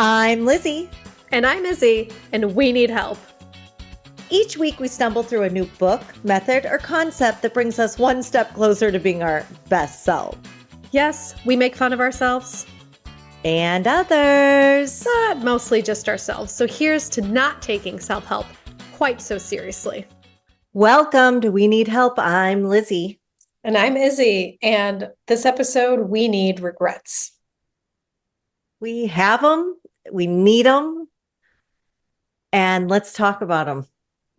I'm Lizzy. And I'm Izzy, and we need help. Each week we stumble through a new book, method, or concept that brings us one step closer to being our best self. Yes, we make fun of ourselves. And others. But mostly just ourselves. So here's to not taking self-help quite so seriously. Welcome to We Need Help. I'm Lizzy. And I'm Izzy. And this episode, we need regrets. We have them. We need them. And let's talk about them.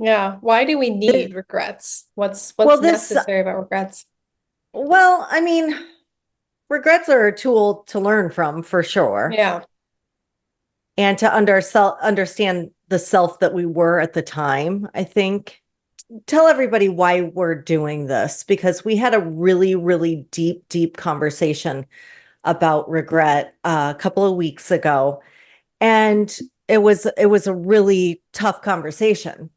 Yeah. Why do we need regrets? What's necessary about regrets? Well, I mean, regrets are a tool to learn from, for sure. Yeah. And to understand the self that we were at the time, I think. Tell everybody why we're doing this, because we had a really, really deep conversation about regret a couple of weeks ago. And it was a really tough conversation.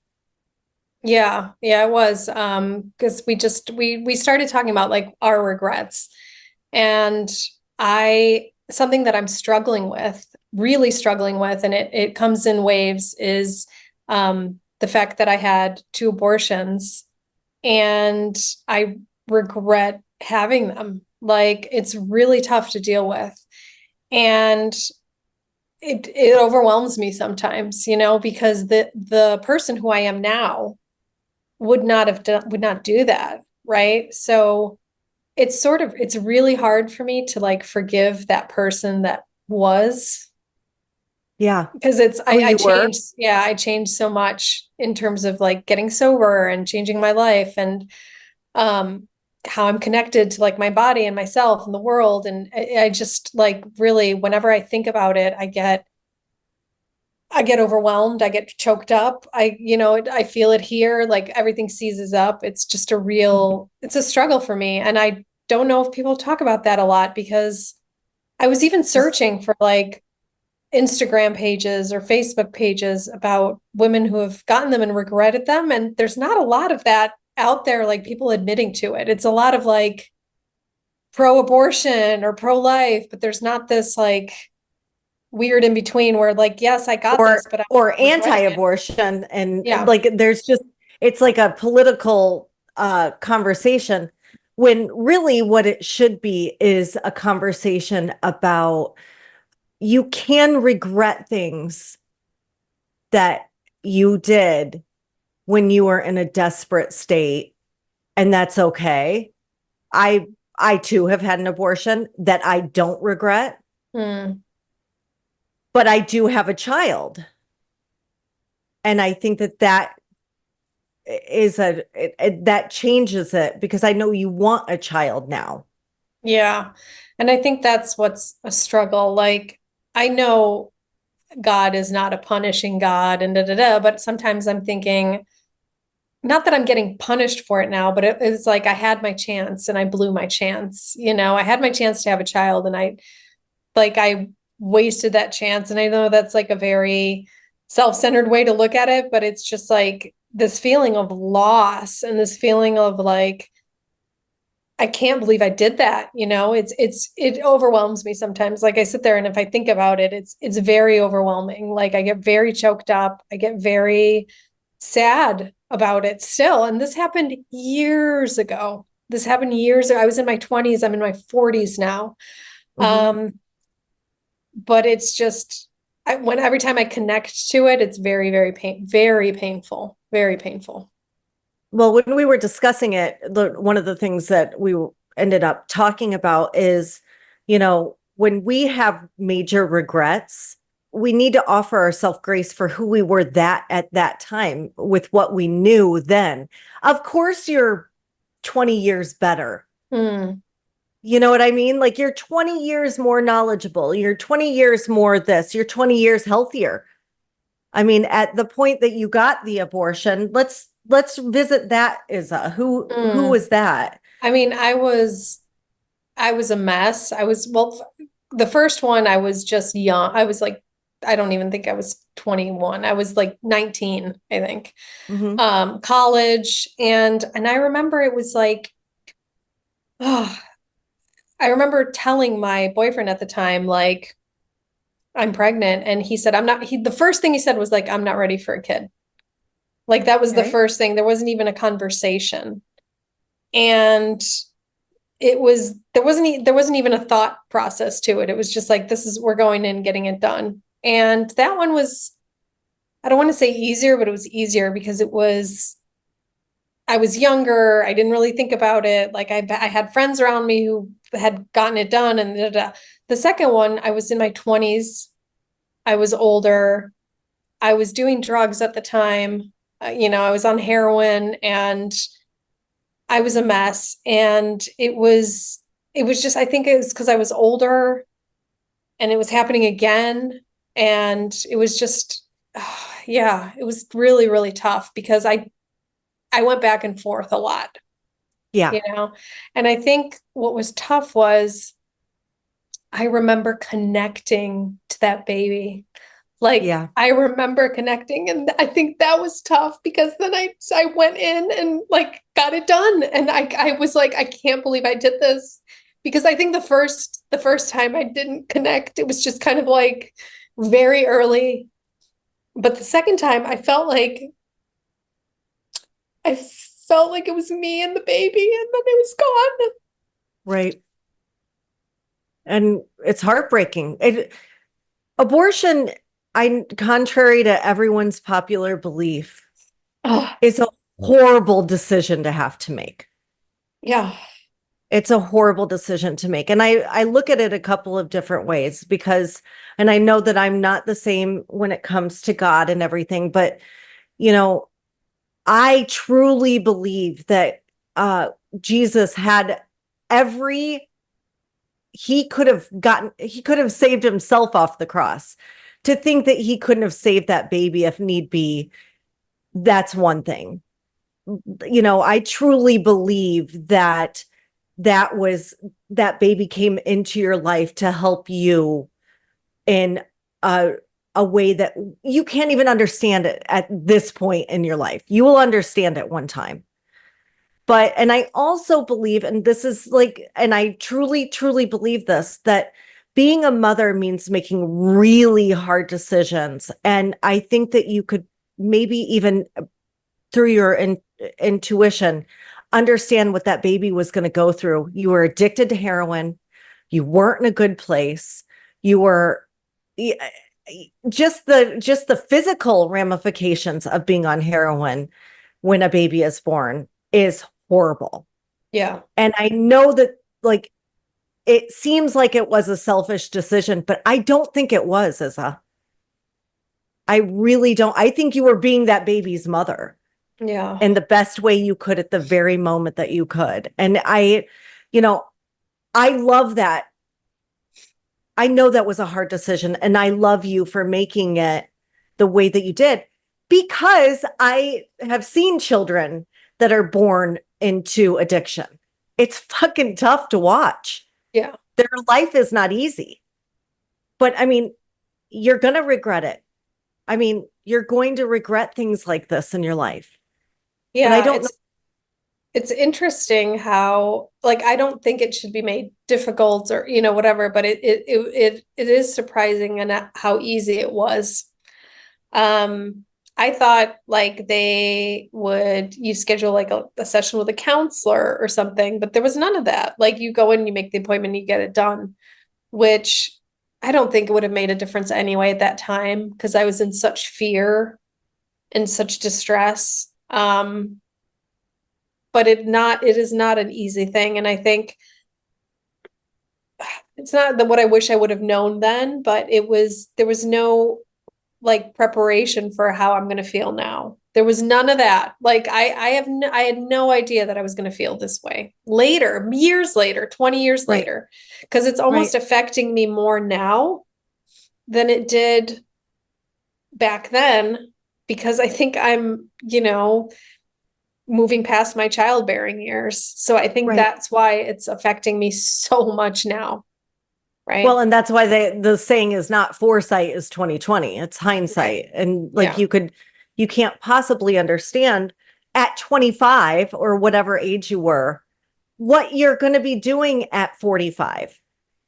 Yeah, it was. Because we started talking about like our regrets. And something that I'm really struggling with, and it comes in waves, is the fact that I had 2 abortions and I regret having them. Like, it's really tough to deal with. And it overwhelms me sometimes, because the person who I am now would not do that, right? So it's really hard for me to like forgive that person that was. Yeah. Because I changed so much in terms of like getting sober and changing my life, and how I'm connected to like my body and myself and the world. And I just like, really, whenever I think about it, I get overwhelmed. I get choked up. I feel it here. Like everything seizes up. It's just it's a struggle for me. And I don't know if people talk about that a lot, because I was even searching for like Instagram pages or Facebook pages about women who have gotten them and regretted them. And there's not a lot of that out there, like people admitting to it. It's a lot of like pro-abortion or pro-life, but there's not this like weird in between where like, yes, I got this, but or anti-abortion. And yeah, like it's like a political conversation, when really what it should be is a conversation about, you can regret things that you did when you were in a desperate state, and that's okay. I too have had an abortion that I don't regret. But I do have a child. And I think that is that changes it, because I know you want a child now. Yeah. And I think that's what's a struggle. Like, I know God is not a punishing God and but sometimes I'm thinking, not that I'm getting punished for it now, but it's like I had my chance and I blew my chance. I had my chance to have a child, and I wasted that chance. And I know that's like a very self-centered way to look at it, but it's just like this feeling of loss and this feeling of like, I can't believe I did that. It overwhelms me sometimes. Like, I sit there and if I think about it, it's very overwhelming. Like, I get very choked up. I get very sad about it still. And this happened years ago. I was in my 20s. I'm in my 40s now. Mm-hmm. But it's just, every time I connect to it, it's very, very painful, very painful. Well, when we were discussing it, one of the things that we ended up talking about is, when we have major regrets, we need to offer ourselves grace for who we were at that time with what we knew then. Of course, you're 20 years better. You know what I mean? Like, you're 20 years more knowledgeable. You're 20 years more this. You're 20 years healthier. I mean, at the point that you got the abortion, let's visit that, Izzy. Who was that? I mean, I was a mess. The first one, I was just young. I was like, I don't even think I was 21. I was like 19, I think. Mm-hmm. College. And I remember it was like, oh, I remember telling my boyfriend at the time, like, I'm pregnant. And he said, the first thing he said was like, I'm not ready for a kid. Like that was the Okay. first thing. There wasn't even a conversation. And there wasn't even a thought process to it. It was just like, we're going in, getting it done. And that one was, I don't want to say easier, but it was easier because I was younger. I didn't really think about it. Like I had friends around me who had gotten it done and da, da, da. The second one, I was in my 20s. I was older. I was doing drugs at the time. I was on heroin and I was a mess. And it was just, I think it was because I was older and it was happening again. And it was just, yeah, it was really, really tough because I went back and forth a lot, Yeah. and I think what was tough was I remember connecting to that baby. Like Yeah. I remember connecting, and I think that was tough because then I went in and like got it done, and I was like, I can't believe I did this, because I think the first time I didn't connect, it was just kind of like very early, but the second time I felt like it was me and the baby, and then it was gone. Right. And it's heartbreaking. Abortion, contrary to everyone's popular belief, Oh, is a horrible decision to have to make. yeah. It's a horrible decision to make. And I look at it a couple of different ways and I know that I'm not the same when it comes to God and everything, but you know, I truly believe that Jesus had every he could have saved himself off the cross. To think that he couldn't have saved that baby if need be, that's one thing. I truly believe that that baby came into your life to help you in a way that you can't even understand it at this point in your life. You will understand it one time. And I also believe, and this is like, and I truly, truly believe this, that being a mother means making really hard decisions. And I think that you could maybe even through your intuition, understand what that baby was going to go through. You were addicted to heroin. You weren't in a good place. You were just the physical ramifications of being on heroin when a baby is born is horrible. Yeah. And I know that like it seems like it was a selfish decision, but I don't think it was, I really don't. I think you were being that baby's mother Yeah. in the best way you could at the very moment that you could. And I love that. I know that was a hard decision, and I love you for making it the way that you did, because I have seen children that are born into addiction. It's fucking tough to watch. Yeah. Their life is not easy. But I mean, you're going to regret it. I mean, you're going to regret things like this in your life. And I Yeah. don't know. It's interesting how, like, I don't think it should be made difficult or, whatever, but it is surprising and how easy it was. I thought like you schedule like a session with a counselor or something, but there was none of that. Like you go in, you make the appointment, you get it done, which I don't think it would have made a difference anyway at that time because I was in such fear and such distress. But it is not an easy thing. And I think it's not what I wish I would have known then, but there was no like preparation for how I'm going to feel now. There was none of that. Like I had no idea that I was going to feel this way later, years later, 20 years Right. later, because it's almost affecting me more now than it did back then, because I think I'm, moving past my childbearing years. So I think Right. that's why it's affecting me so much now. Right. Well, and that's why the saying is not foresight is 2020. It's hindsight. Right. And like Yeah. you can't possibly understand at 25 or whatever age you were, what you're going to be doing at 45.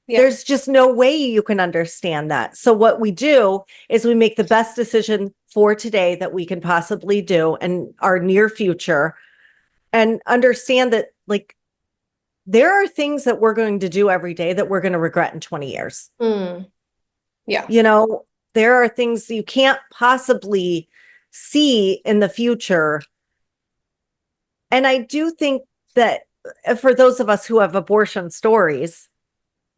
Yeah. There's just no way you can understand that. So what we do is we make the best decision for today that we can possibly do and our near future, and understand that like there are things that we're going to do every day that we're going to regret in 20 years. Mm. Yeah. You know, there are things you can't possibly see in the future. And I do think that for those of us who have abortion stories,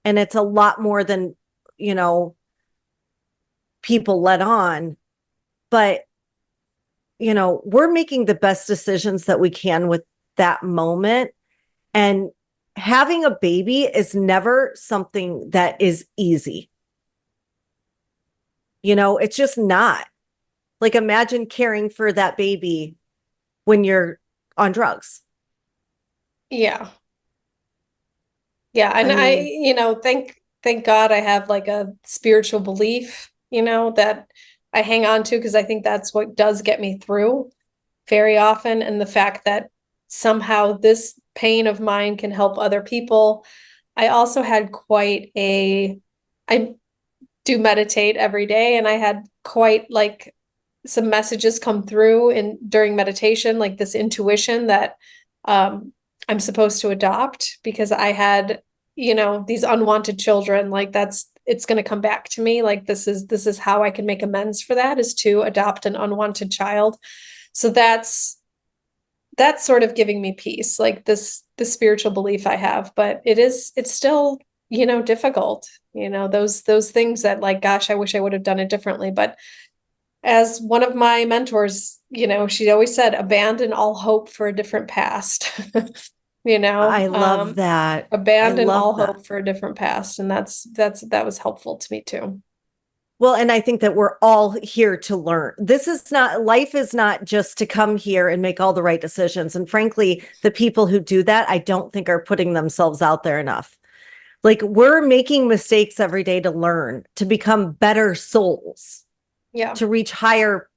and it's a lot more than, you know, people let on, but, you know, we're making the best decisions that we can with that moment. And having a baby is never something that is easy. You know, it's just not. Like, imagine caring for that baby when you're on drugs. Yeah. Yeah. And I mean, you know, thank God I have like a spiritual belief, you know, that I hang on to, because I think that's what does get me through very often. And the fact that somehow this pain of mine can help other people. I also had I do meditate every day, and I had quite like some messages come through in during meditation, like this intuition that I'm supposed to adopt, because I had, you know, these unwanted children. Like it's going to come back to me. Like this is how I can make amends for that, is to adopt an unwanted child. So that's sort of giving me peace, like the spiritual belief I have. But it's still, you know, difficult, you know, those things that like, gosh, I wish I would have done it differently. But as one of my mentors, you know, she always said, abandon all hope for a different past. You know, I love that. I abandon love all that. hope for a different past. And that was helpful to me too. Well, and I think that we're all here to learn. This is not, life is not just to come here and make all the right decisions. And frankly, the people who do that, I don't think are putting themselves out there enough. Like, we're making mistakes every day to learn, to become better souls, Yeah. to reach highest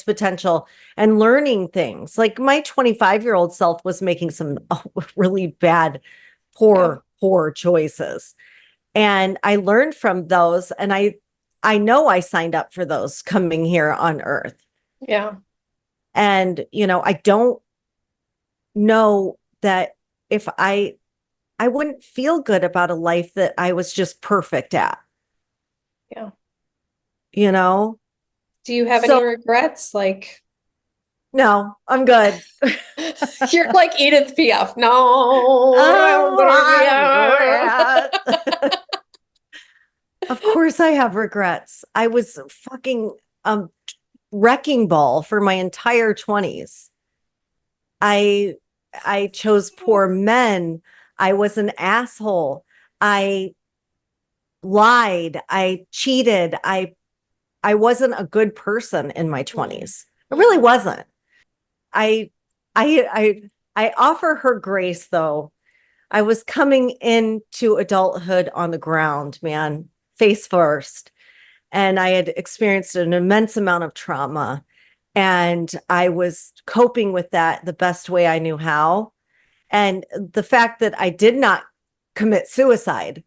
potential and learning things. Like, my 25-year-old self was making some really bad, Yeah. poor choices. And I learned from those, and I know I signed up for those coming here on earth. Yeah. And, you know, I don't know that if I wouldn't feel good about a life that I was just perfect at, Yeah. you know? Do you have any So regrets? Like, no, I'm good. you're like Edith Piaf. No, Oh, regret. Of course I have regrets. I was fucking wrecking ball for my entire 20s. I I chose poor men. I was an asshole. I lied. I cheated. I wasn't a good person in my 20s. I really wasn't. I I I offer her grace though. I was coming into adulthood on the ground, man, face first. And I had experienced an immense amount of trauma. And I was coping with that the best way I knew how. And the fact that I did not commit suicide,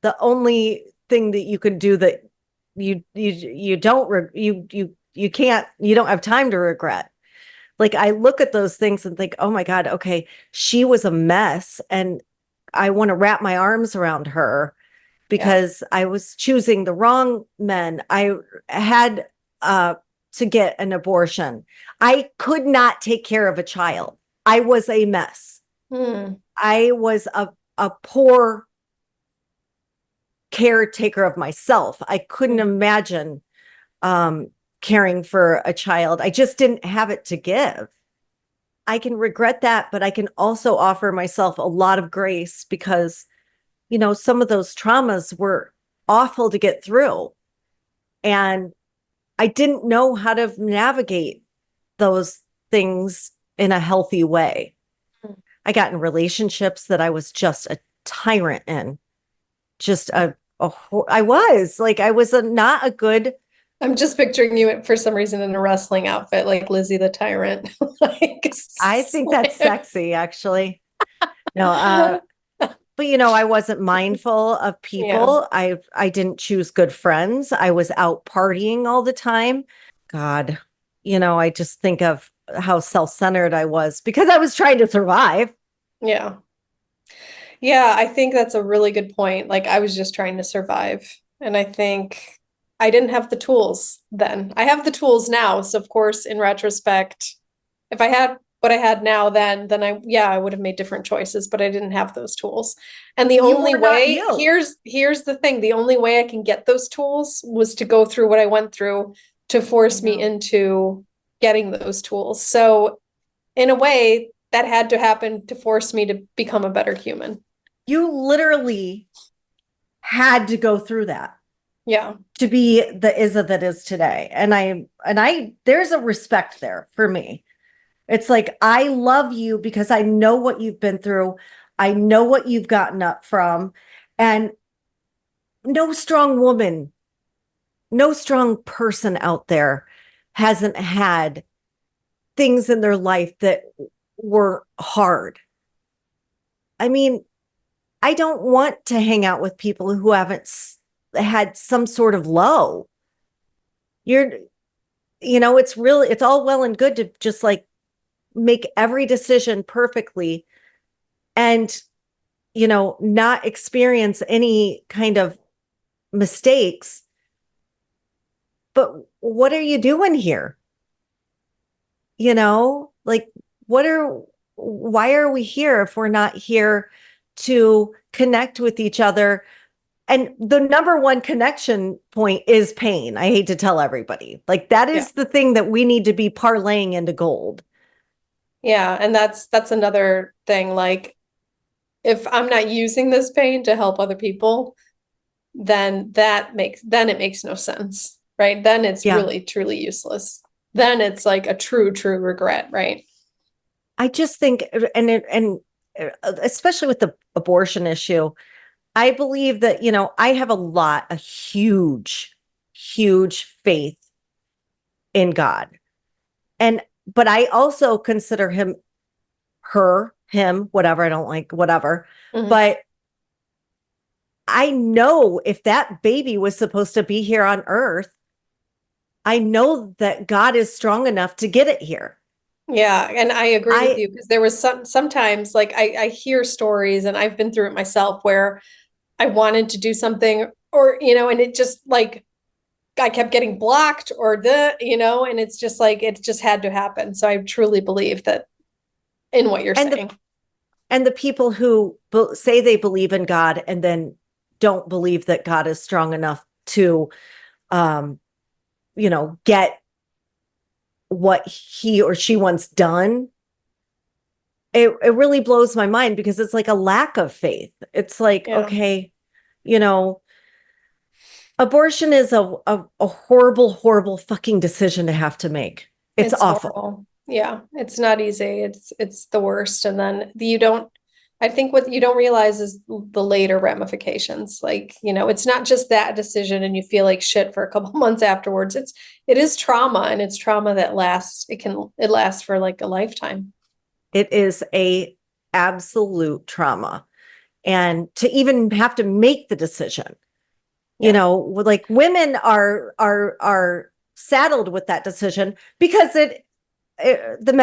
the only thing that you could do that you don't you can't, you don't have time to regret. Like, I look at those things and think, oh my God, okay, she was a mess, and I want to wrap my arms around her Yeah. because I was choosing the wrong men. I had to get an abortion. I could not take care of a child. I was a mess. Hmm. I was a poor caretaker of myself. I couldn't imagine caring for a child. I just didn't have it to give. I can regret that, but I can also offer myself a lot of grace because, you know, some of those traumas were awful to get through. And I didn't know how to navigate those things in a healthy way. I got in relationships that I was just a tyrant in. Just I was like, I was not a good. I'm just picturing you for some reason in a wrestling outfit, like Lizzie the Tyrant. Like, I think that's sexy, actually. No, but But you know, I wasn't mindful of Yeah. people. I didn't choose good friends. I was out partying all the time. God, you know, I just think of how self-centered I was because I was trying to survive. Yeah. Yeah, I think that's a really good point. Like I was just trying to survive. And I think I didn't have the tools then. I have the tools now. So of course, in retrospect, if I had what I had now then I would have made different choices, but I didn't have those tools. And the You only were not way, you. here's the thing, the only way I can get those tools was to go through what I went through to I force me know. into getting those tools. So in a way, that had to happen to force me to become a better human. You literally had to go through that Yeah. to be the Izza that is today. And I there's a respect there for me. It's like I love you because I know what you've been through. I know what you've gotten up from. And no strong woman, no strong person out there hasn't had things in their life that were hard. I mean, I don't want to hang out with people who haven't had some sort of low. You're, you know, it's all well and good to just like make every decision perfectly and, you know, not experience any kind of mistakes. But what are you doing here? You know, like, why are we here if we're not here to connect with each other? And the number one connection point is pain. I hate to tell everybody. Like that Yeah. is the thing that we need to be parlaying into gold. Yeah. And that's another thing. Like if I'm not using this pain to help other people, then it makes no sense. Right. Then it's Yeah. really, truly useless. Then it's like a true, true regret, right? I just think, and especially with the abortion issue, I believe that, you know, I have a huge, huge faith in God. And, but I also consider him, her, him, whatever. I don't like whatever. Mhm. But I know if that baby was supposed to be here on earth, I know that God is strong enough to get it here. Yeah, and I agree with I, you because there was sometimes like I hear stories and I've been through it myself where I wanted to do something or and it just like I kept getting blocked or and it's just like it just had to happen. So I truly believe that in what you're and the, saying. and the people who say they believe in God and then don't believe that God is strong enough to, um, you know, get what he or she wants done. It really blows my mind because it's like a lack of faith. It's like, Yeah. okay, you know, abortion is a horrible, horrible fucking decision to have to make. It's It's awful. horrible. Yeah, it's not easy. It's the worst. And then you don't I think what you don't realize is the later ramifications. Like, it's not just that decision and you feel like shit for a couple months afterwards. It is trauma and it's trauma that lasts. It lasts for like a lifetime. It is a absolute trauma. And to even have to make the decision, you Yeah. know, like women are saddled with that decision because the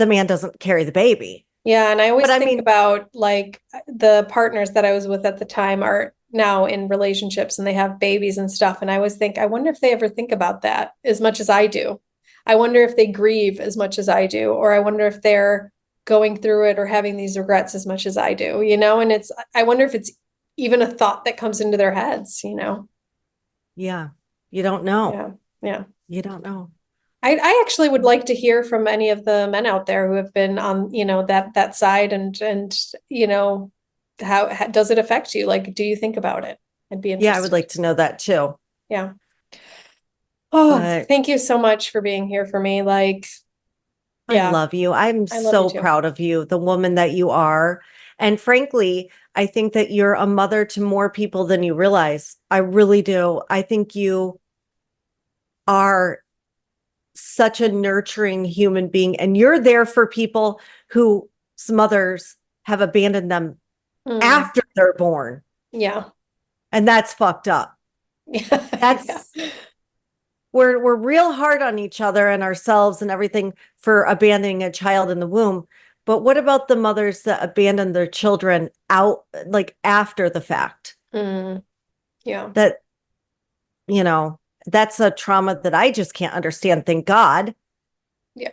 man doesn't carry the baby. Yeah, and I But always I think mean, about like the partners that I was with at the time are now in relationships and they have babies and stuff. And I always think, I wonder if they ever think about that as much as I do. I wonder if they grieve as much as I do, or I wonder if they're going through it or having these regrets as much as I do, and I wonder if it's even a thought that comes into their heads. yeah, you don't know. Yeah. Yeah. You don't know. I actually would like to hear from any of the men out there who have been on, that side and how does it affect you? Like, do you think about it? I'd be Yeah, I would interested. like to know that too. Yeah. Oh, But thank you so much for being here for me. Like, I yeah, love you. I'm I love you so too. proud of you, the woman that you are. And frankly, I think that you're a mother to more people than you realize. I really do. I think you are such a nurturing human being, and you're there for people whose mothers have abandoned them Mm. after they're born. Yeah. And that's fucked up. That's we're real hard on each other and ourselves and everything for abandoning a child in the womb. But what about the mothers that abandon their children out like after the fact? Yeah. That, that's a trauma that I just can't understand. Thank God. Yeah.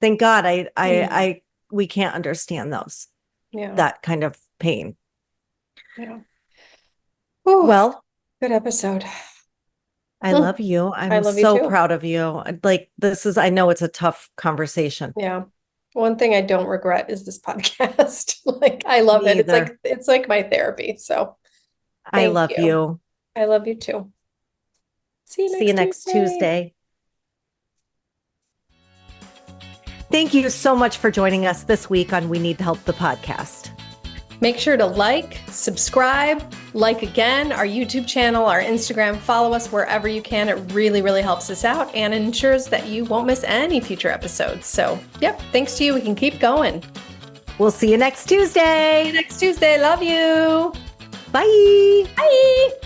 Thank God we can't understand those. Yeah. That kind of pain. Yeah. Ooh, Well, good episode. I love you. I'm love you so too. proud of you. Like I know it's a tough conversation. Yeah. One thing I don't regret is this podcast. Like I love Me it. either. It's like my therapy. So I thank love you. you. I love you too. See See you next Tuesday. Thank you so much for joining us this week on We Need Help, the podcast. Make sure to like, subscribe, like again, our YouTube channel, our Instagram, follow us wherever you can. It really, really helps us out and ensures that you won't miss any future episodes. So, yep, thanks to you, we can keep going. We'll see you next Tuesday. See you next Tuesday. Love you. Bye. Bye.